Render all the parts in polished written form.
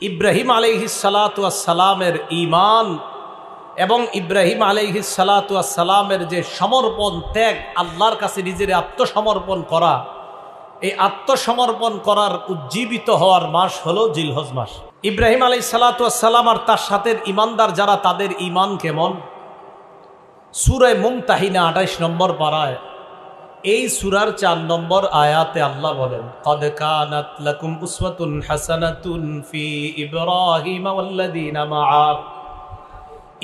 ইব্রাহিম আলাইহিস সালাতু ওয়াস সালামের ঈমান এবং ইব্রাহিম আলাইহিস সালাতু ওয়াস সালামের যে সমর্পণ ত্যাগ, আল্লাহর কাছে নিজের আত্মসমর্পণ করা, এই আত্মসমর্পণ করার উজ্জীবিত হওয়ার মাস হলো জিলহজ মাস। ইব্রাহিম আলাইহিস সালাতু ওয়াস সালাম আর তার সাথে ঈমানদার যারা, তাদের ঈমান কেমন? সূরা মুমতাহিনা 28 নম্বর পারায় এই সূরার 4 নম্বর আয়াতে আল্লাহ বলেন, ক্বাদ কানাত লাকুম উসওয়াতুন হাসানাতুন ফি ইব্রাহিম ওয়াল্লাযীনা মাআ।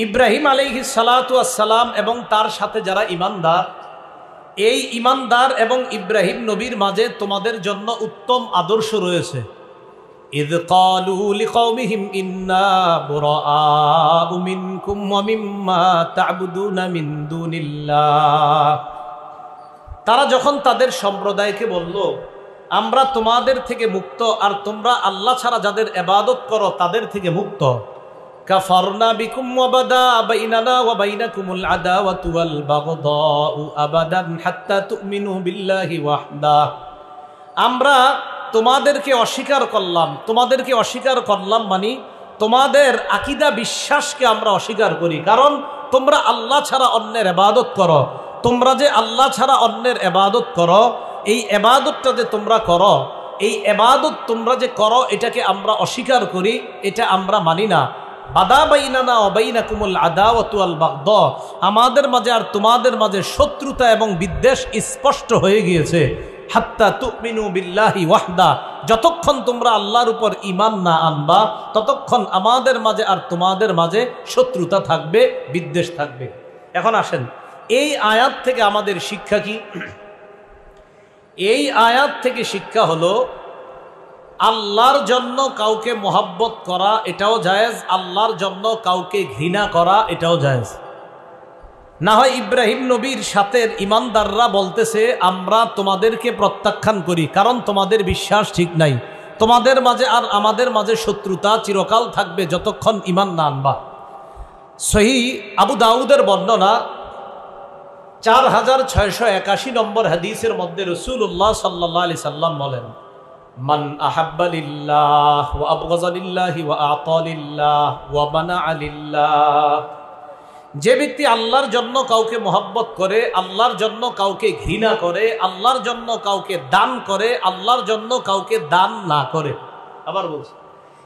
ইব্রাহিম আলাইহিস সালাতু ওয়াস সালাম এবং তার সাথে যারা ঈমানদার, এই ঈমানদার এবং ইব্রাহিম নবীর মাঝে তোমাদের জন্য উত্তম আদর্শ রয়েছে। ইয ক্বালু লিকওমিহিম ইন্না বুরাআউ মিনকুম ওয়া মিম্মা তা'বুদুনা মিন দুনিল্লাহ। তারা যখন তাদের সম্প্রদায়কে বলল, আমরা তোমাদের থেকে মুক্ত আর তোমরা আল্লাহ ছাড়া যাদের ইবাদত করো তাদের থেকে মুক্ত। কাফারনা বিকুম ওয়া বাদা বাইনানা ওয়া বাইনাকুমুল আদাওয়াতু ওয়াল বাগদাউ আবাদান হাত্তা তুমিনু বিল্লাহি ওয়াহদা। আমরা তোমাদেরকে অস্বীকার করলাম মানে তোমাদের আকীদা বিশ্বাসকে আমরা অস্বীকার করি, কারণ তোমরা আল্লাহ ছাড়া অন্যের ইবাদত করো। তোমরা যে আল্লাহ ছাড়া অন্যের ইবাদত করো, এই ইবাদতটা যে তোমরা করো, এই ইবাদত তোমরা যে করো, এটাকে আমরা অস্বীকার করি, এটা আমরা মানি না। বাদা বাইনানা ওয়া বাইনাকুমুল আদাওয়াতু ওয়াল বাগদা, আমাদের মাঝে আর তোমাদের মাঝে শত্রুতা এবং বিদ্বেষ স্পষ্ট হয়ে গিয়েছে। হাত্তা তুমিনু বিল্লাহি ওয়াহদা, যতক্ষণ তোমরা আল্লাহর উপর ঈমান না আনবা ততক্ষণ আমাদের মাঝে আর তোমাদের মাঝে শত্রুতা থাকবে, বিদ্বেষ থাকবে। এখন আসেন, এই আয়াত থেকে আমাদের শিক্ষা কি? এই আয়াত থেকে শিক্ষা হলো, আল্লাহর জন্য কাউকে মহব্বত করা এটাও জায়েজ, আল্লাহর জন্য কাউকে ঘৃণা করা এটাও জায়েজ। না হয় ইব্রাহিম নবীর সাথে ঈমানদাররা বলতেছে, আমরা তোমাদেরকে প্রত্যাখ্যান করি কারণ তোমাদের বিশ্বাস ঠিক নাই, তোমাদের মাঝে আর আমাদের মাঝে শত্রুতা চিরকাল থাকবে যতক্ষণ ঈমান না আনবা। সহিহ আবু দাউদের বর্ণনা 4681 নম্বর হাদিসের মধ্যে রাসূলুল্লাহ সাল্লাল্লাহু আলাইহি সাল্লাম বলেন, মান আহাব্বা লিল্লাহ ওয়া আবগাযা লিল্লাহি ওয়া আতা লিল্লাহ ওয়া মানাআ লিল্লাহ। যে ব্যক্তি আল্লাহর জন্য কাউকে মহব্বত করে, আল্লাহর জন্য কাউকে ঘৃণা করে, আল্লাহর জন্য কাউকে দান করে, আল্লাহর জন্য কাউকে দান না করে। আবার বলছি,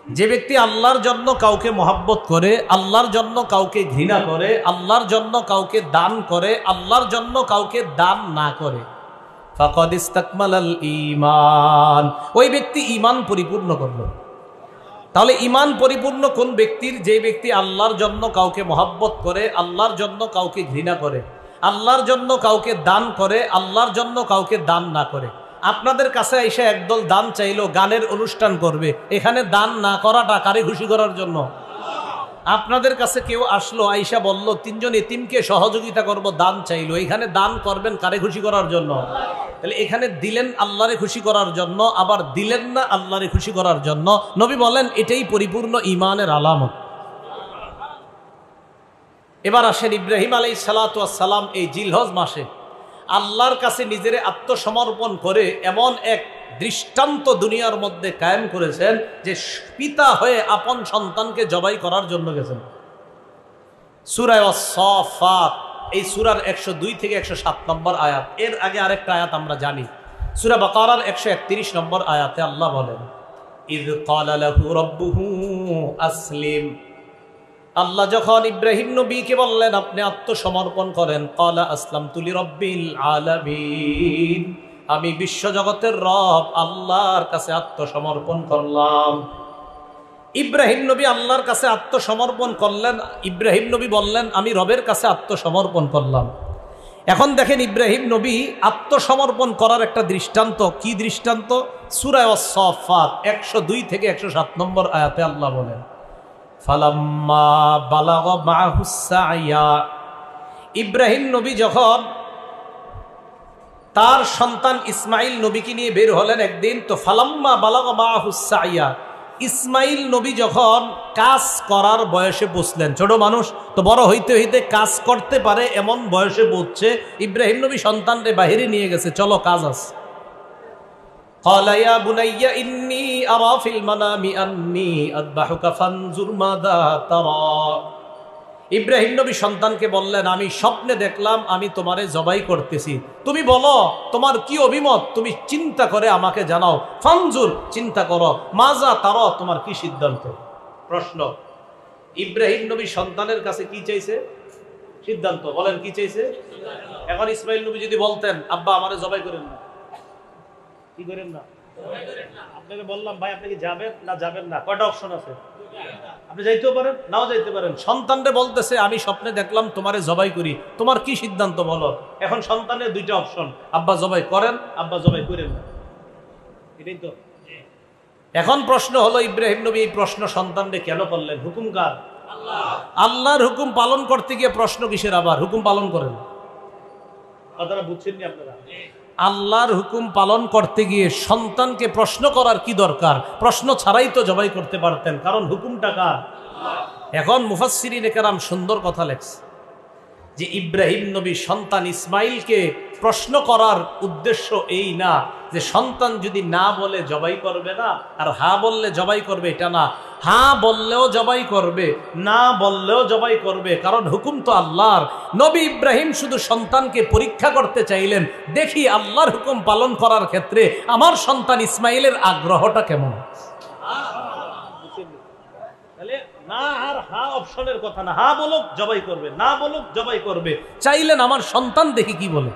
যে ব্যক্তি আল্লাহর জন্য কাউকে মহব্বত করে, আল্লাহর জন্য কাউকে ঘৃণা করে, আল্লাহর জন্য কাউকে দান করে, আল্লাহর জন্য কাউকে দান না করে, ফাকাদ ইসতাকমালাল ঈমান, ওই ব্যক্তি ঈমান পরিপূর্ণ করলো। তাহলে ঈমান পরিপূর্ণ কোন ব্যক্তির? যে ব্যক্তি আল্লাহর জন্য কাউকে মহব্বত করে, আল্লাহর জন্য কাউকে ঘৃণা করে, আল্লাহর জন্য কাউকে দান করে, আল্লাহর জন্য কাউকে দান না করে। আপনাদের কাছে এসে একদল দান চাইলো, গানের অনুষ্ঠান করবে, এখানে দান না করাটা কারে খুশি করার জন্য? আপনাদের কাছে কেউ আসলো, আইসা বলল 3 জন এতিমকে সহযোগিতা করব, দান চাইলো, এখানে দান করবেন কারে খুশি করার জন্য? তাহলে এখানে দিলেন আল্লাহরে খুশি করার জন্য, আবার দিলেন না আল্লাহরে খুশি করার জন্য। নবী বলেন এটাই পরিপূর্ণ ঈমানের আলামত। এবার আসেন, ইব্রাহিম আলাইহিস সালাতু ওয়াস সালাম এই জিলহজ মাসে আল্লাহর কাছে নিজের আত্মসমর্পণ করে এমন এক দৃষ্টান্ত দুনিয়ার মধ্যে কায়েম করেছেন যে পিতা হয়ে আপন সন্তানকে জবাই করার জন্য গেছেন। সূরা আস-সাফাত, এই সূরার 102 থেকে 107 নম্বর আয়াত। এর আগে আরেকটা আয়াত আমরা জানি, সূরা বাকারার 131 নম্বর আয়াতে আল্লাহ বলেন, ইয ক্বালা লাহু রাব্বুহু আসলিম। আল্লাহ যখন ইব্রাহিম নবীকে বললেন আপনি আত্মসমর্পণ করেন, ক্বালা আসলামতু লিরাব্বিল আলামিন, আমি বিশ্বজগতের রব আল্লাহর কাছে আত্মসমর্পণ করলাম। ইব্রাহিম নবী আল্লাহর কাছে আত্মসমর্পণ করলেন। ইব্রাহিম নবী বললেন আমি রবের কাছে আত্মসমর্পণ করলাম। এখন দেখেন, ইব্রাহিম নবী আত্মসমর্পণ করার একটা দৃষ্টান্ত। কি দৃষ্টান্ত? সূরা আস-সাফাত 102 থেকে 107 নম্বর আয়াতে আল্লাহ বলেন, ফালাম্মা বালাগা মাহুস সা'য়া, ইব্রাহিম নবী যখন তার সন্তান ইসমাইল নবীকে নিয়ে বের হলেন একদিন, তো ফালাম্মা বালাগা মাহুস সা'য়া, ইসমাইল নবী যখন কাজ করার বয়সে পৌঁছলেন, ছোট মানুষ তো বড় হইতে হইতে কাজ করতে পারে এমন বয়সে পৌঁছছে, ইব্রাহিম নবী সন্তানরে বাহিরে নিয়ে গেছে, চলো কাজ আছে। قال يا بني إني أرى في المنام أني أذبحك فانظر ماذا ترى ইব্রাহিম নবী সন্তানকে বললেন, আমি স্বপ্নে দেখলাম আমি তোমারে জবাই করতেছি, তুমি বলো তোমার কি অভিমত, তুমি চিন্তা করে আমাকে জানাও। ফানজুর, চিন্তা করো, মাজা তারা, তোমার কি সিদ্ধান্ত। প্রশ্ন, ইব্রাহিম নবী সন্তানের কাছে কি চাইছে? সিদ্ধান্ত। বলেন কি চাইছে? এখন ইসমাইল নবী যদি বলতেন, আব্বা আমারে জবাই করেন না, কি করেন না, আপনাকে বললাম ভাই আপনি কি যাবেন না যাবেন না, কয়টা অপশন আছে, আপনি যাইতেও পারেন নাও যাইতে পারেন। সন্তানরে বলতেছে আমি স্বপ্নে দেখলাম তোমারে জবাই করি, তোমার কি সিদ্ধান্ত বলো। এখন সন্তানের দুইটা অপশন, আব্বা জবাই করেন, আব্বা জবাই করেন না, এটাই তো। এখন প্রশ্ন হলো, ইব্রাহিম নবী এই প্রশ্ন সন্তানরে কেন করলেন? হুকুম কার? আল্লাহর হুকুম পালন করতে গিয়ে প্রশ্ন কিসের? আবার হুকুম পালন করেন, কথাটা বুঝছেননি আপনারা? আল্লাহর হুকুম পালন করতে গিয়ে সন্তানকে প্রশ্ন করার কি দরকার? প্রশ্ন ছাড়াই তো জবাই করতে পারতেন, কারণ হুকুমটা কার? এখন মুফাসসিরিনে কেরাম সুন্দর কথা লেখছে যে ইব্রাহিম নবী সন্তান ইসমাইলকে প্রশ্ন করার উদ্দেশ্য এই না যে সন্তান যদি না বলে জবাই করবে না, আর হা বললে জবাই করবে, এটা না। হা বললেও জবাই করবে, না বললেও জবাই করবে, কারণ হুকুম তো আল্লাহর। নবী ইব্রাহিম শুধু সন্তানকে পরীক্ষা করতে চাইলেন, দেখি আল্লাহর হুকুম পালন করার ক্ষেত্রে আমার সন্তান ইসমাইলের আগ্রহটা কেমন। না আর হা অপশনের কথা না, হা বলুক জবাই করবে, না বলুক জবাই করবে, চাইলেন আমার সন্তান দেখি কি বলে।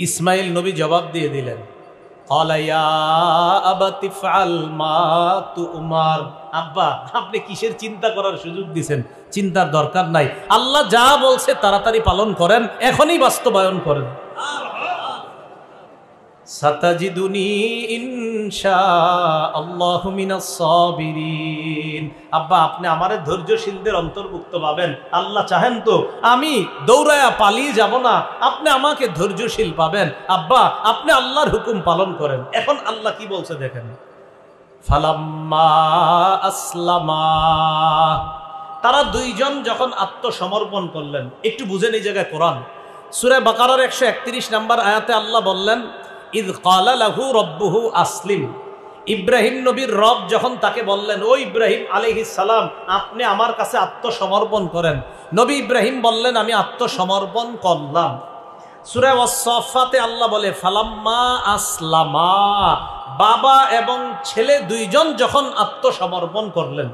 ইসমাইল নবী জবাব দিয়ে দিলেন, আব্বা আপনি কিসের চিন্তা করার সুযোগ দিছেন? চিন্তার দরকার নাই, আল্লাহ যা বলছে তাড়াতাড়ি পালন করেন, এখনই বাস্তবায়ন করেন। সাতাজিদুনি ইনশাআল্লাহু মিনাস সাবিরিন। আব্বা আপনি আমারে ধৈর্যশীলদের অন্তর্ভুক্ত পাবেন, আল্লাহ চাহেন তো আমি দৌড়ায়া পালিয়ে যাব না, আপনি আমাকে ধৈর্যশীল পাবেন। আব্বা আপনি আল্লাহর হুকুম পালন করেন। এখন আল্লাহ কি বলছে দেখেন, ফালাম্মা আসলামা, তারা দুইজন যখন আত্মসমর্পণ করলেন। একটু বুঝেন এই জায়গায় কোরআন সূরা বাকারার 131 নম্বর আয়াতে আল্লাহ বললেন, ইদ ক্বালা লাহু রাব্বুহু আসলিম। ইব্রাহিম নবীর রব যখন তাকে বললেন, ও ইব্রাহিম আলাইহিস সালাম আপনি আমার কাছে আত্মসমর্পণ করেন, নবী ইব্রাহিম বললেন আমি আত্মসমর্পণ করলাম। সূরা ওয়াস-সাফফাতে আল্লাহ বলে, ফালাম্মা আসলামা, বাবা এবং ছেলে দুইজন যখন আত্মসমর্পণ করলেন।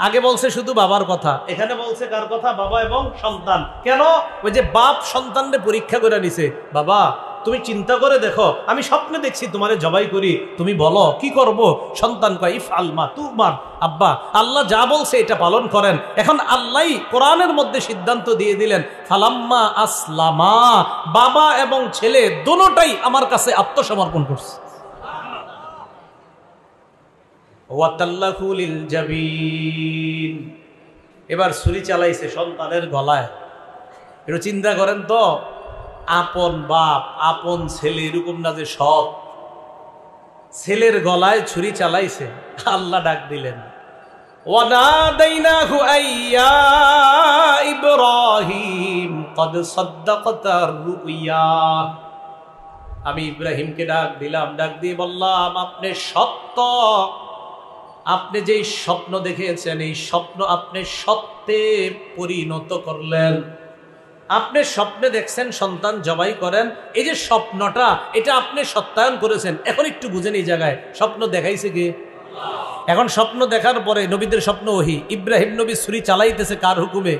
আগে বলছে শুধু বাবার কথা, এখানে বলছে কার কথা? বাবা এবং সন্তান। কেন? ওই যে বাপ সন্তানকে পরীক্ষা করে নিছে, বাবা তুমি চিন্তা করে দেখো, আমি স্বপ্নে দেখছি তোমারে জবাই করি, তুমি বলো কি করব? সন্তান কয় ইফআল মা তুমার। আব্বা আল্লাহ যা বলছে এটা পালন করেন। এখন আল্লাহই কোরআনের মধ্যে সিদ্ধান্ত দিয়ে দিলেন, ফালাম্মা আসলামা, বাবা এবং ছেলে দুটোটাই আমার কাছে আত্মসমর্পণ করছে। ওয়াতাল্লাহু লিল জাবিন, এবার ছুরি চালাইছে সন্তানের গলায়। একটু চিন্তা করেন তো, আপন বাপ আপন ছেলে, এরকম না যে সৎ, ছেলের গলায় ছুরি চালাইছে। আল্লাহ ডাক দিলেন, ওয়ানাদাইনাহু আইয়া ইব্রাহিম ক্বাদ সাদ্দাকতার রুইয়া। আমি ইব্রাহিমকে ডাক দিলাম, ডাক দিয়ে বললাম আপনি সত্য, আপনি যেই স্বপ্ন দেখেছেন এই স্বপ্ন আপনি সত্যে পরিণত করলেন। আপনি স্বপ্নে দেখছেন সন্তান জবাই করেন, এই যে স্বপ্নটা এটা আপনি সত্যায়ন করেছেন। এখন একটু বুঝেন এই জায়গায় স্বপ্ন দেখাইছে কে? এখন স্বপ্ন দেখার পরে নবীদের স্বপ্ন ওহী, ইব্রাহিম নবী ছুরি চালাইতেছে কার হুকুমে?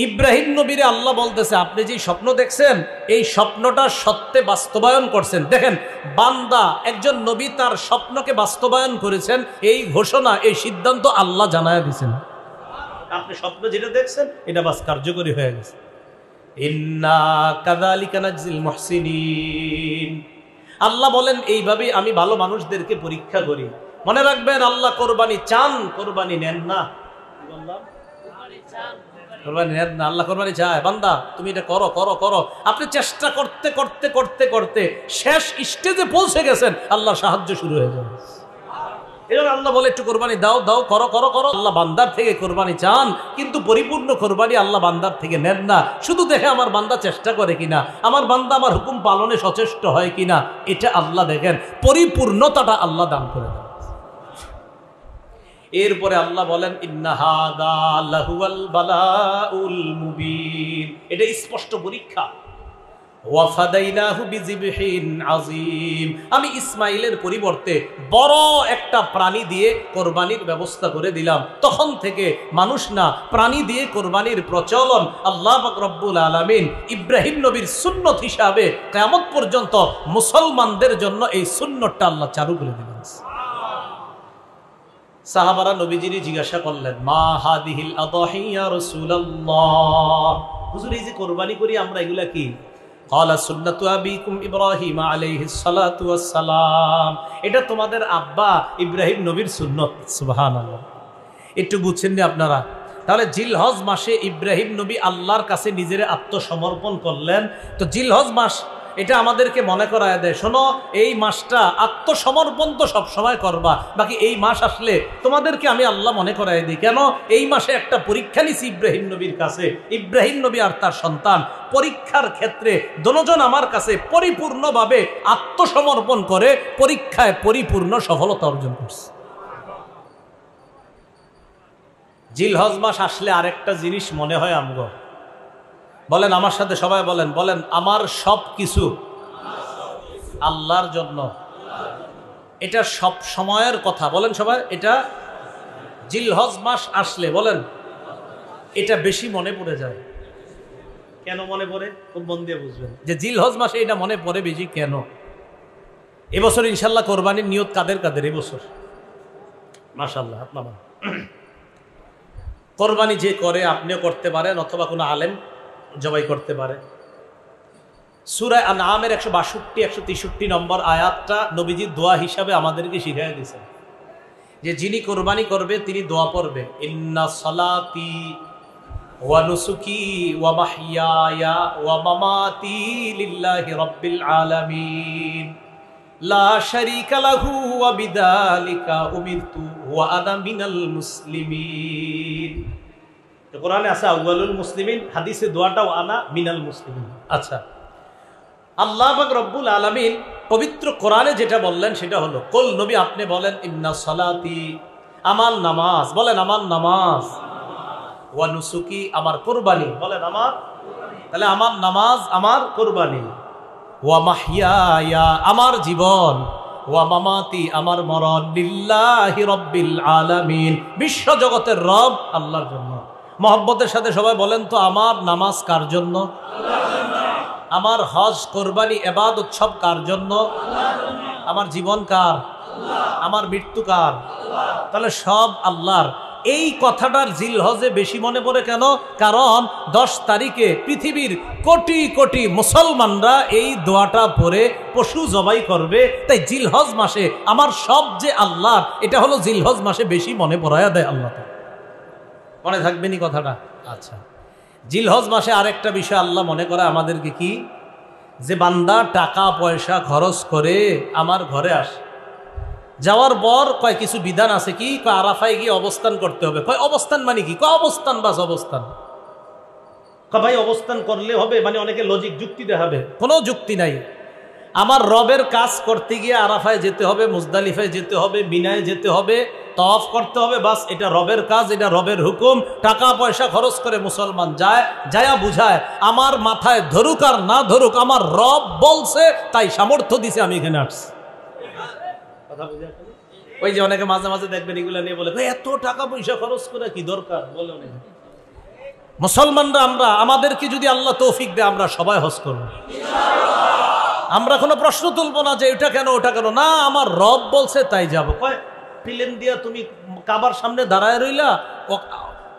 ইব্রাহিম নবীরে আল্লাহ বলতেছে আপনি যে স্বপ্ন দেখছেন এই স্বপ্নটা সত্যে বাস্তবায়ন করছেন। দেখেন বান্দা একজন নবী তার স্বপ্নকে বাস্তবায়ন করেছেন, এই ঘোষণা এই সিদ্ধান্ত আল্লাহ জানায়া দিয়েছেন। আপনি স্বপ্ন যেটা দেখছেন এটা বাস কার্যকরী হয়ে গেছে। ইন্না কাযালিকা নাজজিল মুহসিনিন, আল্লাহ বলেন এইভাবেই আমি ভালো মানুষদেরকে পরীক্ষা করি। মনে রাখবেন আল্লাহ কোরবানি চান, কোরবানি নেন না। কি বললাম? কোরবানি নেন না, আল্লাহ কোরবানি চায়। বান্দা তুমি এটা করো করো করো। আপনি চেষ্টা করতে করতে করতে করতে শেষ স্টেজে পৌঁছে গেছেন, আল্লাহর সাহায্য শুরু হয়ে যাবে। এজন্য আল্লাহ বলে একটু কোরবানি দাও দাও, করো করো করো। আল্লাহ বান্দার থেকে কোরবানি চান, কিন্তু পরিপূর্ণ কোরবানি আল্লাহ বান্দার থেকে নেন না। শুধু দেখে আমার বান্দা চেষ্টা করে কিনা, আমার বান্দা আমার হুকুম পালনে সচেষ্ট হয় কিনা, এটা আল্লাহ দেখেন। পরিপূর্ণতাটা আল্লাহ দান করে দেন। এরপরে আল্লাহ বলেন ইন্না হাদা লাহুয়াল বালাউল মুবিন, এটা স্পষ্ট পরীক্ষা। ওয়াফাদাইনাহু বিযিবহিন আযীম, আমি ইসমাইলের পরিবর্তে বড় একটা প্রাণী দিয়ে কোরবানির ব্যবস্থা করে দিলাম। তখন থেকে মানুষ না, প্রাণী দিয়ে কোরবানির প্রচলন আল্লাহ পাক রব্বুল আলামিন ইব্রাহিম নবীর সুন্নত হিসাবে কিয়ামত পর্যন্ত মুসলমানদের জন্য এই সুন্নতটা আল্লাহ চালু করে দিলেন। সাহাবারা নবীজির জিজ্ঞাসা করলেন, মা হাদিহিল আদাহি ইয়া রাসূলুল্লাহ, হুজুর এই যে কোরবানি করি আমরা, এগুলা কি? ক্বালা সুন্নাতু আবিকুম ইব্রাহিম আলাইহিস সালাতু ওয়াস সালাম, এটা তোমাদের আব্বা ইব্রাহিম নবীর সুন্নত। সুবহানাল্লাহ, একটু বুঝছেন না আপনারা? তাহলে জিলহজ মাসে ইব্রাহিম নবী আল্লাহর কাছে নিজের আত্মসমর্পণ করলেন। তো জিলহজ মাস এটা আমাদেরকে মনে করায় দেয়, শোনো এই মাসটা আত্মসমর্পণ তো সবসময় করবা, বাকি এই মাস আসলে তোমাদেরকে আমি আল্লাহ মনে করায় দিই। কেন? এই মাসে একটা পরীক্ষা নিছি ইব্রাহিম নবীর কাছে। ইব্রাহিম নবী আর তার সন্তান পরীক্ষার ক্ষেত্রে দুজন আমার কাছে পরিপূর্ণভাবে আত্মসমর্পণ করে পরীক্ষায় পরিপূর্ণ সফলতা অর্জন করছে। জিলহজ মাস আসলে আরেকটা জিনিস মনে হয় আমগো, বলেন আমার সাথে সবাই বলেন, বলেন আমার সব কিছু আল্লাহর জন্য। এটা সব সময়ের কথা, বলেন সবাই। এটা জিলহজ মাস আসলে বলেন এটা বেশি মনে পড়ে যায়। কেন মনে পড়ে? খুব মন দিয়ে বুঝবেন যে জিলহজ মাসে এটা মনে পড়ে বেশি কেন। এবছর ইনশাল্লাহ কোরবানির নিয়ত কাদের কাদের এবছর? মাশাআল্লাহ, আপনারা কোরবানি যে করে আপনিও করতে পারেন, অথবা কোনো আলেম জবাই করতে পারে। সূরা আনআমের 162-163 নম্বর আয়াতটা নবীজির দোয়া হিসাবে আমাদেরকে শিখিয়ে দিয়েছেন যে যিনি কোরবানি করবে তিনি দোয়া পড়বে, ইন্না সালাতি ওয়া নুসুকি ওয়া মাহইয়ায়া ওয়া মামাতি লিল্লাহি রাব্বিল আলামিন লা শারীকা লাহু ওয়া বিযালিকা উমিরতু ওয়া আনা মিনাল মুসলিমিন। কোরআনে আছে আউয়ালুল মুসলিমিন, হাদিসে দোয়াটাও আনা মিনাল মুসলিমিন। আচ্ছা, আল্লাহ পাক রব্বুল আলামিন পবিত্র কোরআনে যেটা বললেন সেটা হলো, কুল নবী আপনি বলেন ইন্না সালাতি, আমার নামাজ, বলেন আমার নামাজ, ওয়া নুসুকি আমার কুরবানি, বলেন আমার, তাহলে আমার নামাজ আমার কুরবানি, ওয়া মাহইয়ায়া আমার জীবন, ওয়া মামাতি আমার মরণ, লিল্লাহি রাব্বিল আলামিন বিশ্ব জগতের রব আল্লাহর জন্য। মহব্বতের সাথে সবাই বলেন তো, আমার নামাজ কার জন্য? আমার হজ কোরবানি ইবাদত উৎসব কার জন্য? আমার জীবন কার? আমার মৃত্যু কার? তাহলে সব আল্লাহর। এই কথাটার জিলহজে বেশি মনে পড়ে কেন? কারণ 10 তারিখে পৃথিবীর কোটি কোটি মুসলমানরা এই দোয়াটা পড়ে পশু জবাই করবে। তাই জিলহজ মাসে আমার সব যে আল্লাহর, এটা হলো জিলহজ মাসে বেশি মনে পড়ায়া দেয় আল্লাহ। মনে থাকবেনি কথাটা? আচ্ছা, জিলহজ মাসে আরেকটা বিষয় আল্লাহ মনে করে আমাদেরকে কি, যে বান্দা টাকা পয়সা খরচ করে আমার ঘরে আসে, যাওয়ার পর কয় কিছু বিধান আছে কি, কয় আরাফায় গিয়ে অবস্থান করতে হবে। কয় অবস্থান মানে কি? কয় অবস্থান, বাস অবস্থান। কয় ভাই অবস্থান করলে হবে মানে অনেকে লজিক যুক্তি দেখাবে, কোনো যুক্তি নাই। আমার রবের কাজ করতে গিয়ে আরাফায় যেতে হবে, মুজদালিফায় যেতে হবে, মিনায় যেতে হবে, তওয়াফ করতে হবে, বাস এটা রবের কাজ, এটা রবের হুকুম। টাকা পয়সা খরচ করে মুসলমান যায়, যায়া বুঝায় আমার মাথায় ধরুক আর না ধরুক আমার রব বলছে, তাই সামর্থ্য দিছে আমি এখানে আসছি। কথা বুঝে? ওই যে অনেকে মাঝে মাঝে দেখবেন এগুলো নিয়ে বলে এত টাকা পয়সা খরচ করে কি দরকার, বলে অনেকে। মুসলমানরা আমরা, আমাদেরকে যদি আল্লাহ তৌফিক দেয় আমরা সবাই হজ করব। আমরা কোনো প্রশ্ন তুলবো না যে এটা কেন ওটা কেন, না আমার রব বলছে তাই যাবো। কয় প্লেন দিয়া তুমি কাবার সামনে দাঁড়ায় রইলা,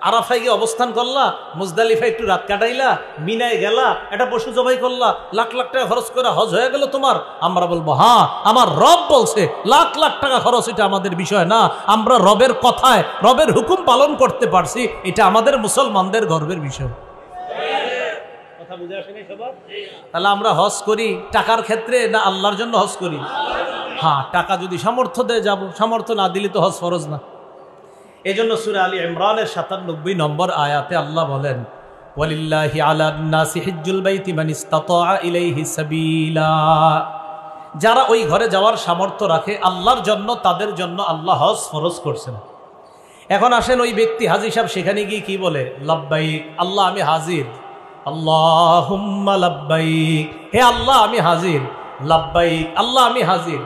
আরাফায় গিয়ে অবস্থান করলা, মুজদালিফায় একটু রাত কাটাইলা, মিনায় গেলা, একটা পশু জবাই করলা, লাখ লাখ টাকা খরচ করে হজ হয়ে গেল তোমার। আমরা বলবো হ্যাঁ আমার রব বলছে, লাখ লাখ টাকা খরচ এটা আমাদের বিষয় না, আমরা রবের কথায় রবের হুকুম পালন করতে পারছি, এটা আমাদের মুসলমানদের গর্বের বিষয়। কথা বুঝে আসেনি সবার? তাহলে আমরা হজ করি টাকার ক্ষেত্রে না আল্লাহর জন্য হজ করি? হ্যাঁ, টাকা যদি সামর্থ্য দেয় যাব, সামর্থ্য না দিলে তো হজ ফরজ না। এই জন্য সূরা আলী ইমরানের ৯৭ নম্বর আয়াতে আল্লাহ বলেন, ওয়ালিল্লাহি আলান নাসি হিজ্জুল বাইতি মান ইসতাতা ইলাইহি সাবিলা। যারা ওই ঘরে যাওয়ার সামর্থ্য রাখে, আল্লাহর জন্য, তাদের জন্য আল্লাহ হজ ফরজ করছেন। এখন আসেন, ওই ব্যক্তি হাজী সাহেব সেখানে গিয়ে কি বলে? লাব্বাইক, আল্লাহ আমি হাজির। আল্লাহুম্মা লাব্বাইক, হে আল্লাহ আমি হাজির। লাব্বাইক, আল্লাহ আমি হাজির।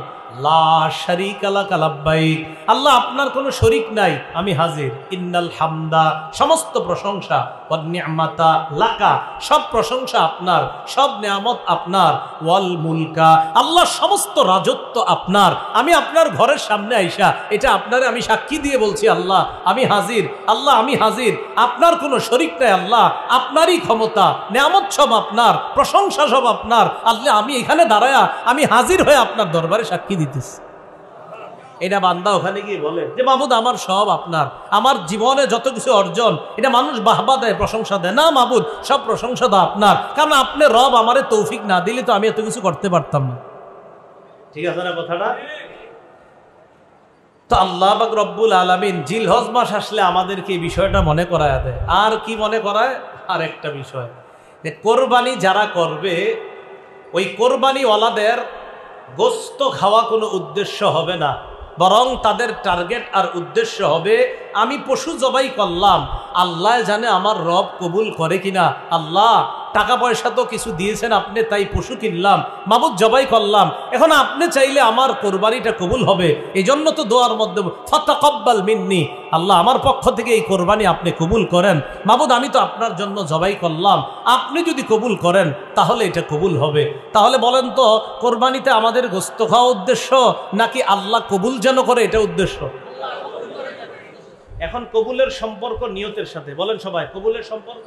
লা শারীকা লাকা লাব্বাইক, আল্লাহ আপনার কোনো শরীক নাই, আমি হাজির। ইন্নাল হামদা, সমস্ত প্রশংসা, ওয়ান নি'মাতা লাকা, সব প্রশংসা আপনার, সব নিয়ামত আপনার। ওয়াল মুলকা, আল্লাহ সমস্ত রাজত্ব আপনার। আমি আপনার ঘরের সামনে আইসা এটা আপনারে আমি সাক্ষী দিয়ে বলছি, আল্লাহ আমি হাজির, আল্লাহ আমি হাজির। আপনার কোনো শরীক নাই আল্লাহ, আপনারই ক্ষমতা, নিয়ামত সব আপনার, প্রশংসা সব আপনার। আল্লাহ আমি এখানে দাঁড়ায়া আমি হাজির হয়ে আপনার দরবারে সাক্ষী দিতেছি। এটা বান্দা ওখানে গিয়ে বলে যে মাবুদ আমার সব আপনার, আমার জীবনে যত কিছু অর্জন, এটা মানুষ বাহবা দেয়, প্রশংসা দেয় না। মাবুদ সব প্রশংসা তো আপনার, কারণ আপনি রব আমারে তৌফিক না দিলে তো আমি এত কিছু করতে পারতাম না। ঠিক আছে না কথাটা? তো আল্লাহ পাক রব্বুল আলামিন জিলহজ মাস আসলে আমাদেরকে এই বিষয়টা মনে করায় দেয়। আর কি মনে করায়? আর একটা বিষয়, যে কোরবানি যারা করবে, ওই কোরবানিওয়ালাদের গোস্ত খাওয়া কোনো উদ্দেশ্য হবে না, বরং তাদের টার্গেট আর উদ্দেশ্য হবে, আমি পশু জবাই করলাম, আল্লাহ জানে আমার রব কবুল করে কিনা। আল্লাহ টাকা পয়সা তো কিছু দিয়েছেন আপনি, তাই পশু কিনলাম, মাবুদ জবাই করলাম, এখন আপনি চাইলে আমার কোরবানিটা কবুল হবে। এই জন্য তো দোয়ার মধ্যে ফাতাকাব্বাল মিন্নি, আল্লাহ আমার পক্ষ থেকে এই কোরবানি আপনি কবুল করেন। মাবুদ আমি তো আপনার জন্য জবাই করলাম, আপনি যদি কবুল করেন তাহলে এটা কবুল হবে। তাহলে বলেন তো, কোরবানিতে আমাদের গোস্ত খাওয়া উদ্দেশ্য নাকি আল্লাহ কবুল যেন করে এটা উদ্দেশ্য? এখন কবুলের সম্পর্ক নিয়তের সাথে, বলেন সবাই, কবুলের সম্পর্ক